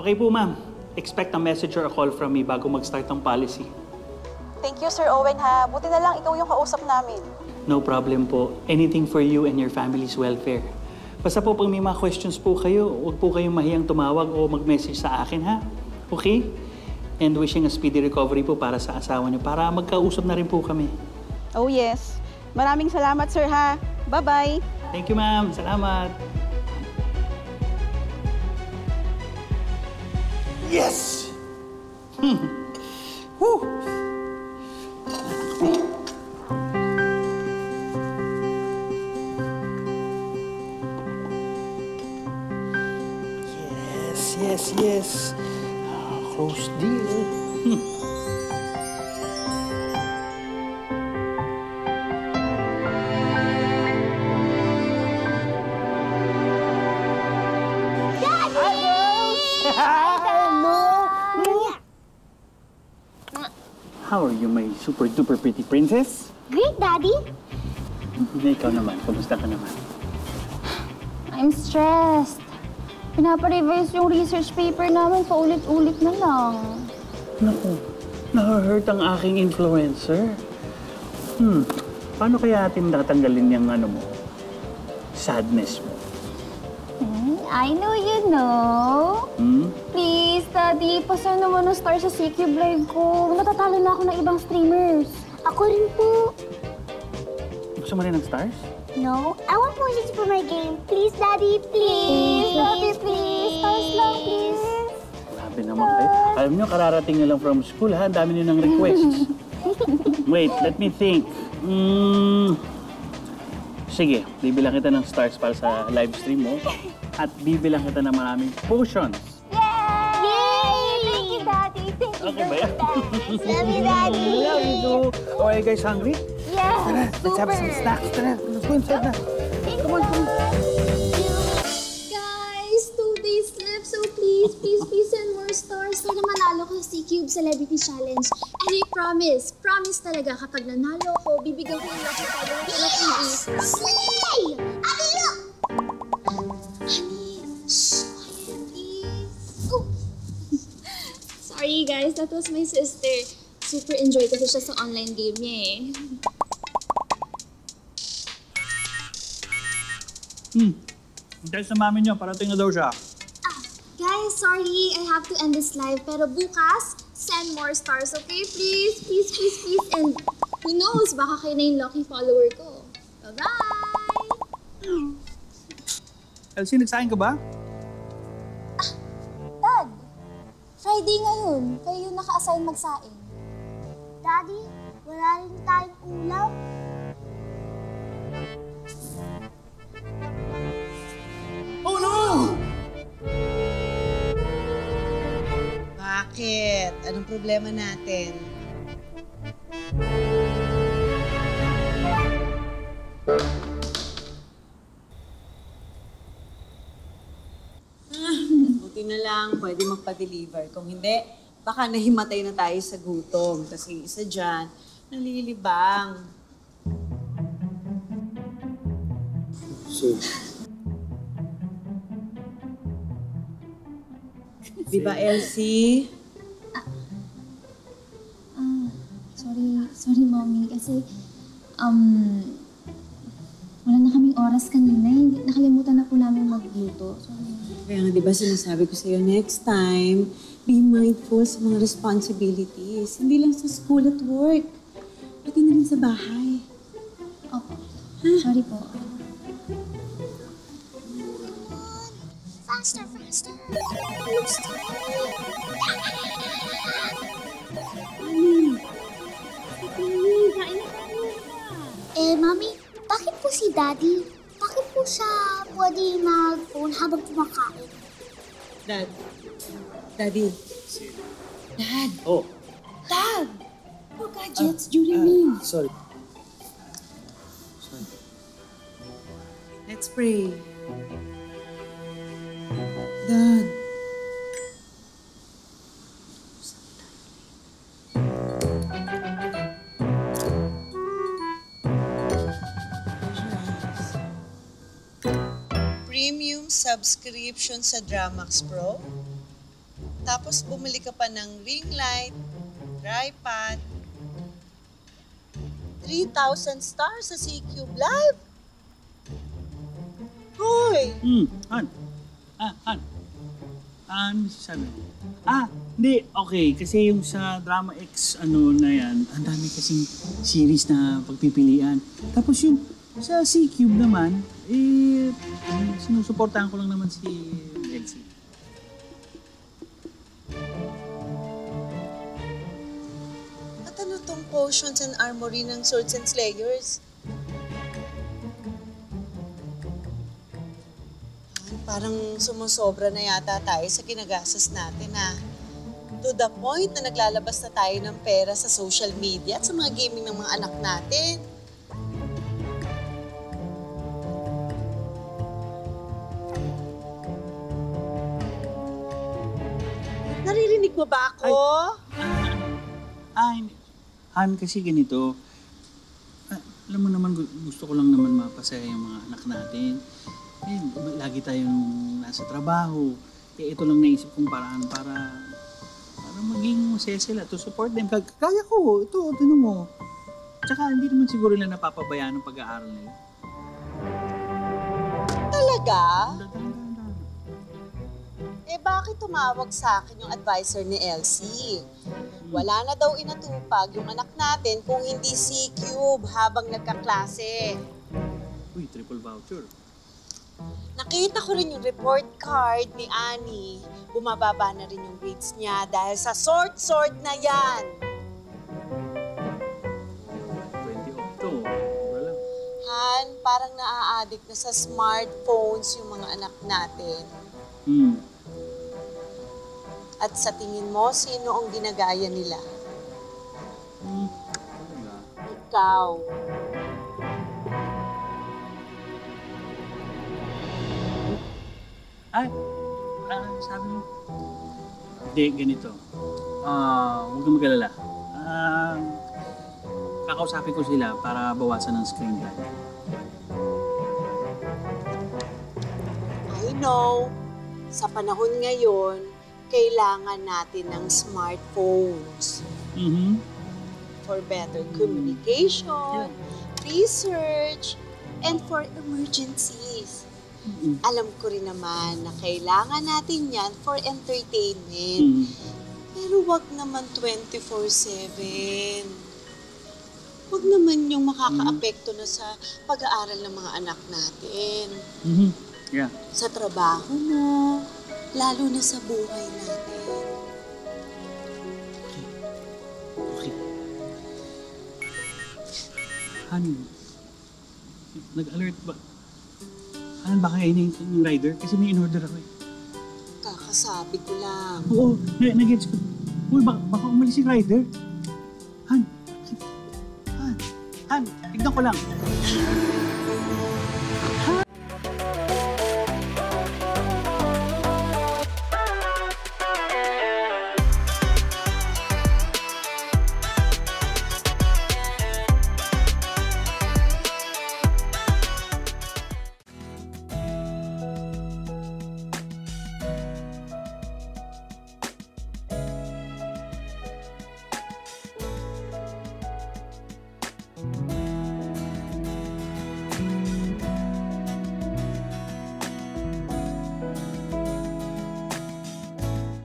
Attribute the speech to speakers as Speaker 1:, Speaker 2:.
Speaker 1: Okay po, ma'am. Expect a message or a call from me bago mag-start ang policy.
Speaker 2: Thank you, Sir Owen, ha. Buti na lang ikaw yung kausap namin.
Speaker 1: No problem po. Anything for you and your family's welfare. Basta po pag may mga questions po kayo, huwag po kayong mahiyang tumawag o mag-message sa akin, ha? Okay? And wishing a speedy recovery po para sa asawa niyo para magkausap na rin po kami.
Speaker 2: Oh, yes. Maraming salamat, sir, ha. Bye-bye.
Speaker 1: Thank you, ma'am. Salamat. Yes! Woo! Yes. Close deal. How are you, my super-duper pretty princess?
Speaker 3: Great, Daddy.
Speaker 1: Ikaw naman, kumusta ka naman?
Speaker 3: I'm stressed. Pinapa-revise yung research paper namin paulit-ulit na lang.
Speaker 1: Naku, na-hurt ang aking influencer. Paano kaya natin natanggalin yung sadness mo?
Speaker 3: I know you know. Please, Daddy, pasal naman ng star sa CCube Live ko. Natatalo na ako ng ibang streamers. Ako rin po.
Speaker 1: Gusto mo rin ng stars?
Speaker 3: No, I want points for my game. Please, Daddy, please. Daddy, please. Stars lang, please.
Speaker 1: Grabe naman kayo. Alam nyo, kararating na lang from school, ha? Ang dami nyo ng requests. Wait, let me think. Sige, bibilang kita ng stars para sa live stream mo. At bibilang kita ng maraming potions.
Speaker 3: Yay! Thank you, Daddy. Thank you,
Speaker 1: Okay ba yan?
Speaker 3: Love you, Daddy.
Speaker 1: Love you too. Oh, are you guys hungry?
Speaker 3: Yeah,
Speaker 1: Tara, let's have some snacks. Tara, let's go inside na. Come on.
Speaker 4: Guys, 2 days left, so please send more stars para manalo ko sa C-Cube Celebrity Challenge. And I promise talaga kapag nanalo ko, bibigyan ko yung lucky follower ko na TV.
Speaker 3: Slay! Ate, look!
Speaker 4: Honey, shh, quiet, please. Oh. Sorry guys, that was my sister. Super enjoy kasi siya sa online game niya eh.
Speaker 1: Hintay sa mami niyo, parating na daw siya.
Speaker 4: Guys, sorry, I have to end this live. Pero bukas, send more stars, okay? Please. And who knows, baka kayo na yung lucky follower ko. Bye-bye!
Speaker 1: Elsie, nagsahin ka ba?
Speaker 4: Dad, Friday ngayon. Kayo yung naka-assign magsaing.
Speaker 3: Daddy, wala rin tayong ulam.
Speaker 1: Oh no!
Speaker 5: Bakit? Anong problema natin? Buti na lang, pwede magpa-deliver. Kung hindi, baka nahimatay na tayo sa gutom. Kasi isa dyan, nalilibang. Di ba, Elsie?
Speaker 4: Sorry, Mommy. Kasi, wala na kaming oras kanina. Nakalimutan na po namin magluto. Sorry.
Speaker 5: Kaya nga, di ba sinasabi ko sa'yo, next time, be mindful sa mga responsibilities. Hindi lang sa school at work. Pati na rin sa bahay.
Speaker 4: Opo. Sorry po.
Speaker 3: Faster! Mami, bakit po si Daddy? Bakit po siya pwede mag-phone habang kumakain?
Speaker 5: Dad. Daddy. Dad.
Speaker 1: Oh.
Speaker 5: Dad! No gadgets during meals.
Speaker 1: Sorry.
Speaker 5: Let's pray. Dad. Premium subscription sa Dramax Pro? Tapos bumili ka pa ng ring light, tripod. 3,000 stars sa C-Cube Live. Hoy!
Speaker 1: Han. Han. Ano sabi? Hindi. Okay. Kasi yung sa Drama X, na yan, ang dami kasing series na pagpipilian. Tapos yung sa C-Cube naman, sinusuportahan ko lang naman si Elsie.
Speaker 5: At ano tong potions and armory ng Swords and Slayers? Parang sumusobra na yata tayo sa ginagastos natin, To the point na naglalabas na tayo ng pera sa social media at sa mga gaming ng mga anak natin. Naririnig mo ba ako?
Speaker 1: Hindi. Han, kasi ganito. Alam mo naman, gusto ko lang naman mapasaya yung mga anak natin. Lagi tayong nasa trabaho. Ito lang naisip kong paraan para maging masaya sila, to support them. Kaya ko, ito, tinan mo. Tsaka hindi naman siguro nila napapabayaan ng pag-aaral nila.
Speaker 5: Talaga? Bakit tumawag sa akin yung advisor ni Elsie? Wala na daw inatupag yung anak natin kung hindi C-Cube habang nagkaklase.
Speaker 1: Uy, triple voucher.
Speaker 5: Nakita ko rin yung report card ni Annie. Bumababa na rin yung grades niya dahil sa sort na yan.
Speaker 1: 20 off to. Wala.
Speaker 5: Han, parang naa-addict na sa smartphones yung mga anak natin. At sa tingin mo, sino ang ginagaya nila? Ikaw.
Speaker 1: Sabi mo? Hindi, ganito. Huwag kang mag-alala. Kakausapin ko sila para bawasan ng screen time.
Speaker 5: I know. Sa panahon ngayon, kailangan natin ng smartphones. For better communication, research, and for emergencies. Alam ko rin naman na kailangan natin yan for entertainment. Pero wag naman 24/7. Wag naman yung makakaapekto na sa pag-aaral ng mga anak natin.
Speaker 1: Yeah.
Speaker 5: Sa trabaho mo, lalo na sa buhay natin.
Speaker 1: Okay. Han, nag-alert ba? Han, baka yun yung rider? Kasi may in-order ako eh.
Speaker 5: Kakasabi ko lang.
Speaker 1: Oo, nag-gets ko. Uy, baka umalis yung rider. Han, tignan ko lang.